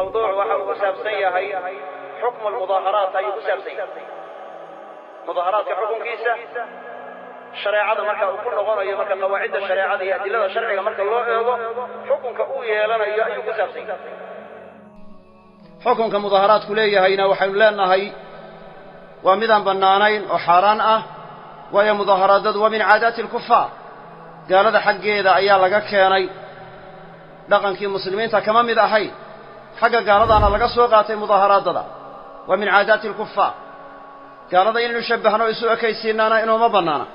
موضوع وحو كساب سيهي حكم المظاهرات أي كساب سيهي مظاهرات حكم كيسة شريعة مركا وكل غنى مركا قواعد الشريعة هي أدلة الشرعية مركا الله حكم كأوية لنا أي كساب سيهي حكم كمظاهرات كلية هينا وحيولنا هي ومدن بنانين وحاران وهي مظاهرات ومن عادات الكفار قال هذا حقي إذا أيها لقا كياني لقن كي مسلمين كما مذا هي حق قال هذا أنا لقا سوقات مظاهرات هذا ومن عادات الكفار قال هذا إن نشبهنا ويسوء كيسيننا إنه ما بنانا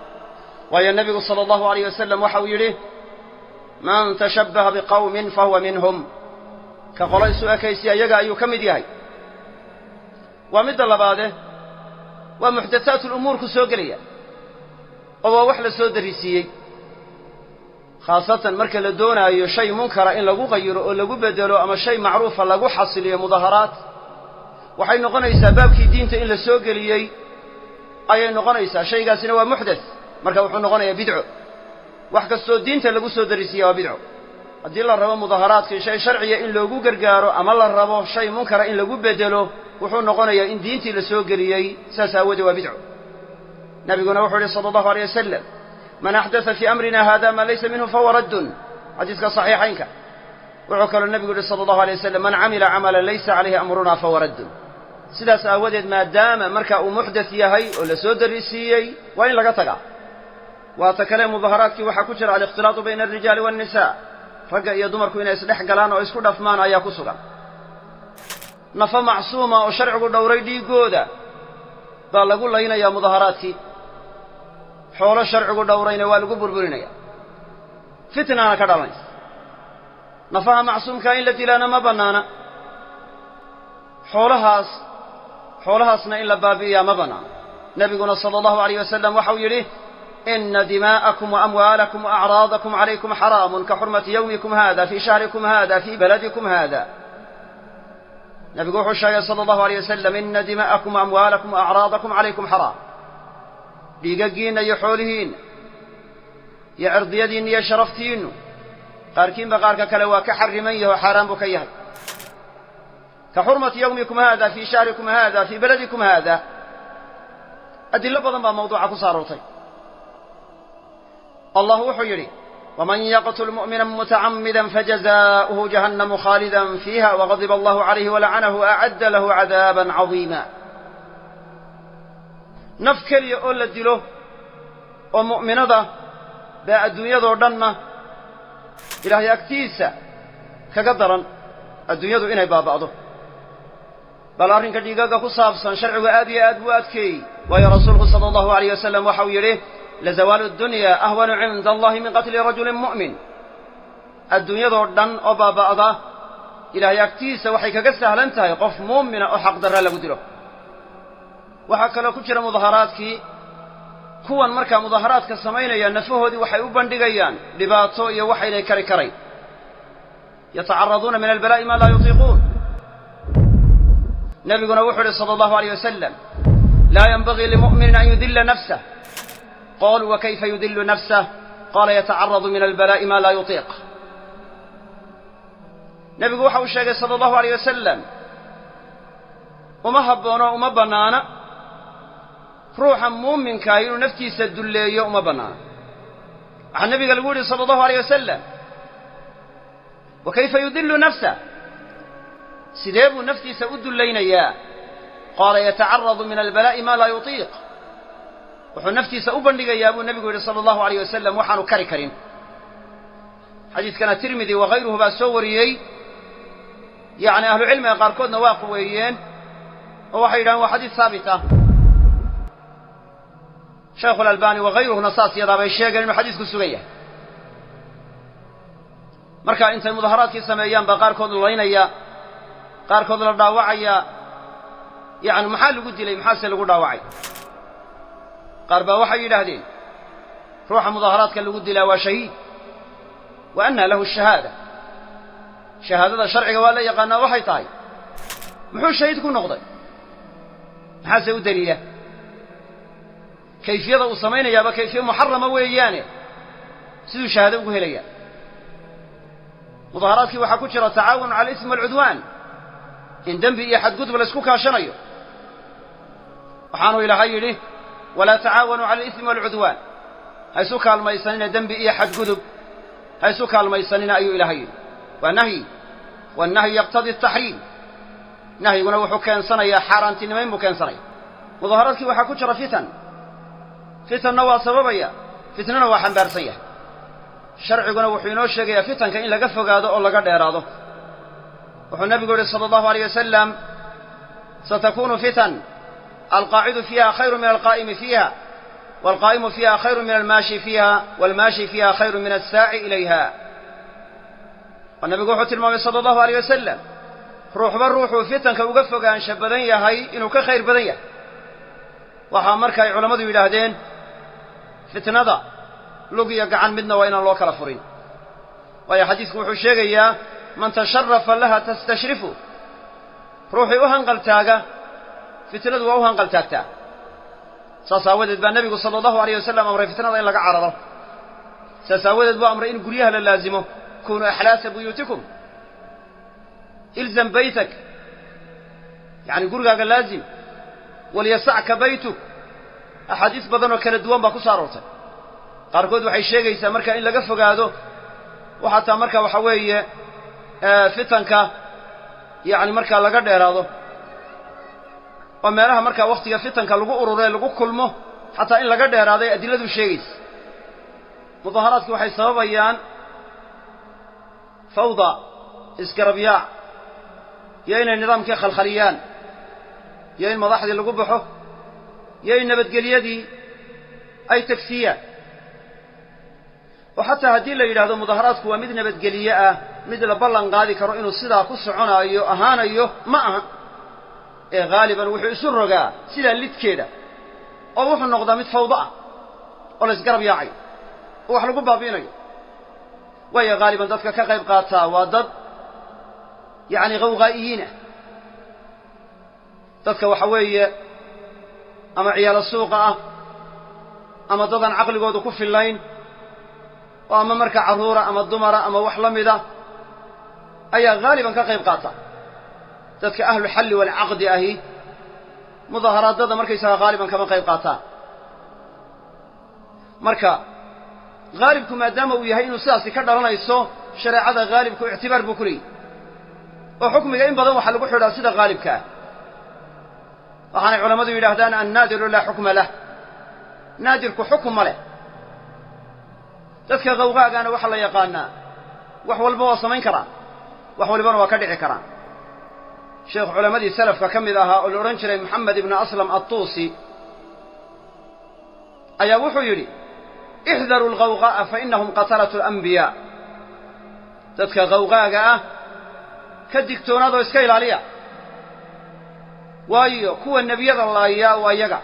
وهي النبي صلى الله عليه وسلم وحويله من تشبه بقوم فهو منهم كقول يسوء كيسيا يقع يكمد يهي ومد اللباده ومحدثات الأمور كسوقلية وهو وحل سود الرسيي خاصة مركز لدونا أي شيء منكر إن لقو غيره أو لقو بدله أما شيء معروف لقو حصلية مظاهرات وحين نغنى سبابك دينته إن لسوقلية أي نغنى شيء قاسنا ومحدث مركز وحين نغنى بدعه وحكا السود دينته لقو سود الرسيي وبدعه haddii la rabo mudaaharaadka shay sharciya in loogu gargaaro ama la rabo shay munkara in lagu bedelo wuxuu noqonayaa in diintii la soo galiyay saas aawada waa bidco nabiguna wuxuu yiri sallallahu alayhi wasallam man ahdatha fi amrina hada ma laysa minhu fa huwa radd hadithka sahihaynka wuxuu kale nabigu yiri sallallahu alayhi wasallam man amila amalan laysa alayhi amruna fa huwa radd sidaas aawadeed maadaama marka uu muhdath yahay oo la soo darisiiyay waa in laga tagaa waa ta kale mudaaharaadkii waxa ku jira al-ikhtilaat bayna ar-rijal wan-nisaa ragga iyo dumarku inay isdhex galaan oo isku dhafmaan ayaa ku sugan nafa macsuuma oo sharcigu dhowray dhiigooda baa lagu laynayaa mudaaharaadkii xoolo sharcigu dhowrayna waa lagu burburinaya fitnana ka dhalanaysa nafaha macsuumka in la dilaana ma bannaana xoolahaasna in la baabi'iyaa ma bannaana nabiguna sala allahu alayh wasalam waxau yidhi إن دماءكم وأموالكم وأعراضكم عليكم حرام كحرمة يومكم هذا في شهركم هذا في بلدكم هذا نبي الشيخ صلى الله عليه وسلم إن دماءكم وأموالكم وأعراضكم عليكم حرام بيقين يحولهين يعرض يدين يشرفتين قاركين بقارك كلوا كحرميه وحرام بكيه كحرمة يومكم هذا في شهركم هذا في بلدكم هذا أدل بضم موضوعك صاروتي الله وحيري ومن يقتل مؤمنا متعمدا فجزاؤه جهنم خالدا فيها وغضب الله عليه ولعنه أعد له عذابا عظيما نفكر يقول الدلو ومؤمن ذا باء الدنيا ذردنا إلهي أكتيسا كقدرا الدنيا ذو إني بابعضه بل أرنك ديقاق خصابصا شرع وآدي أدواتكي ويا رسوله صلى الله عليه وسلم وحويره لزوال الدنيا أهون عند الله من قتل رجل مؤمن الدنيا ضردن أبا بعضا إلى يكتيس وحيك قسها لنتها يقف مؤمن أو حق در لقدره وحكى لو كجر مظاهراتك كوان مركا مظاهراتك السمين ينفوه دي وحي أبندقيان لباطو يوحي لي كري يتعرضون من البلاء ما لا يطيقون نبينا وحده صلى الله عليه وسلم لا ينبغي لمؤمن أن يذل نفسه قالوا وكيف يذل نفسه قال يتعرض من البلاء ما لا يطيق نبي وحو الشيخ صلى الله عليه وسلم وما هبونا وما بنانا روحا مؤمن كاين نفتي سدلي وما بنانا عن النبي قال صلى الله عليه وسلم وكيف يذل نفسه سداب نفتي سأد اللين إياه قال يتعرض من البلاء ما لا يطيق وحو نفتي سأبندق يا أبو النبي صلى الله عليه وسلم وحانو كريم حديث كان الترمذي وغيره بأسوريي يعني أهل العلم يقاركون واقويين وحيران وحديث ثابتة شيخ الألباني وغيره نصاص يضع الشيخ إنه حديث كسوية مركا انت المظاهرات كيسميان بقاركون اللينيا قاركون الداوعيا يعني محل قد لي محاسن لقول داوعي قاربا وحي يلهدين روح مظاهرات كان لقد لا وشهيد وأن له الشهادة شهادة شرعي ولا يقنا وحي طاي محو الشهيد كون نقضي محاسن ودليله كيف يضع صمين يابا كيفية محرمة ويانه سيدو شهادة وكهلية مظاهرات كي وحكوشرة تعاون على الإثم والعدوان in dembi iyo xadgudub la isku kaashanayo waxaanu ilaahay yidhi walaa tacaawanuu cala alismi waalcudwaan ha isu kaalmaysanina dembi iyo xadgudub ha isu kaalmaysanina ayuu ilaahay yidhi waa nahyi wannahyu yaqtadii ataxriim nahyiguna wuxuu keensanayaa xaaraantinimayn buu keensanaya mudaharaadkii waxaa ku jira fitanna waa sababaya fitnana waa xambaarsan yahay sharciguna wuxuu inoo sheegayaa fitanka in laga fogaado oo laga dheeraado wuxuu nabigu yidhi sala allahu alayh wasalam satakunu fitan alqaacidu fiiha khayru min alqaa'imi fiiha waalqaa'imu fiiha khayru min almaashi fiiha waalmaashi fiiha khayru min assaaci ilayha oo nabigu wuxuu tilmaamay sala allahu alayh wasalam ruuxba ruuxuu fitanka uga fogaansha badan yahay inuu ka khayr badan yahay waxaa marka ay culammadu yidhaahdeen fitnada lug iyo gacan midna waa inaan loo kala furin waayo xadiisku wuxuu sheegayaa man tasharafa laha tastashrifu ruuxii u hanqaltaaga fitnadu waa u hanqaltaagtaa saas aawadeed baa nebigu sala allahu alayh wasalam amray fitnada in laga cararo saas aawadeed buu amray in guryaha la laazimo kunuu axlaasa buyuutikum ilzam baytak yacni gurigaaga laazim walyasacka baytuk axaadiis badan oo kala duwan baa ku soo aroortay qaarkood waxay sheegaysaa marka in laga fogaado oo xataa marka waxa weeye fitanka yacni markaa laga dheeraado oo meelaha markaa wakhtiga fitanka lagu ururee lagu kulmo xataa in laga dheeraado ay adilladu sheegaysa mudaharaadki waxay sababayaan fawda isgarabyaac iyo inay nidaamkii khalkhaliyaan iyo in madaxdii lagu baxo iyo in nabadgelyadii ay tagsiyaan oo xataa haddii la yidhaahdo mudaharaadku waa mid nabadgeliye ah mid la ballan qaadi karo inuu sidaa ku soconaayo ahaanayo ma aha ee haaliban wuxuu isu rogaa sidaa lidkeeda oo wuxuu noqdaa mid fawdo ah oo la isgarab yaacayo oo wax lagu baabi'inayo waayo haaliban dadka ka qayb qaataa waa dad yacni khawqaa'iyiin ah dadka waxa weeye ama ciyaalo suuqa ah ama dadaan caqligoodu ku fillayn oo ama marka carruura ama dumara ama wax la mida ayaa haaliban ka qayb qaata dadka ahluxalli waalcaqdi ahi mudaharaadada markaysaga haaliban kama qayb qaataan marka haalibku maadaama uu yahay inuu sidaasi ka dhalanayso shareecada haalibku ictibaar buu ku leeyahy oo xukmiga in badan waxaa lagu xidhaa sida haalibka ah waxaanay culammadu yidhaahdaan annaadiru laa xukma lah naadirku xukum ma leh dadka qawqaagaana waxaa la yaqaanaa wax walba waa samayn karaan wax walbana waa ka dhici karaan sheekh culammadii salafka ka mid ahaa oo la odhan jiray moxamed ibnu aslam attuusi ayaa wuxuu yidhi ixdaruu alqawqaa'a fa innahum qatalatu alambiyaa dadka qawqaaga ah ka digtoonaadoo iska ilaaliya waayo kuwa nebiyada laayaa waa yaga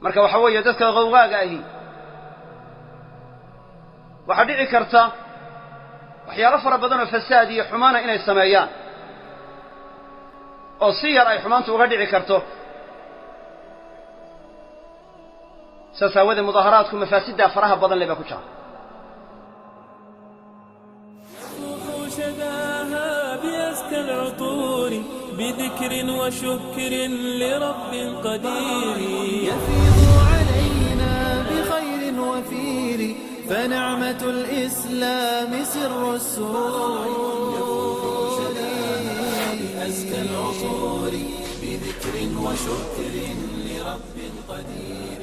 marka waxa weeye dadka qawqaaga ahi waxaa dhici karta waxyaalo fara badan oo fasaad iyo xumaana inay sameeyaan oo si yar ay xumaantu uga dhici karto saas aawadee mudaharaadku mafaasiddaa faraha badan leh baa ku jira بذكر وشكر لرب قدير يفيض علينا بخير وفير فنعمة الإسلام سر السرور أزكى العصور بذكر وشكر لرب قدير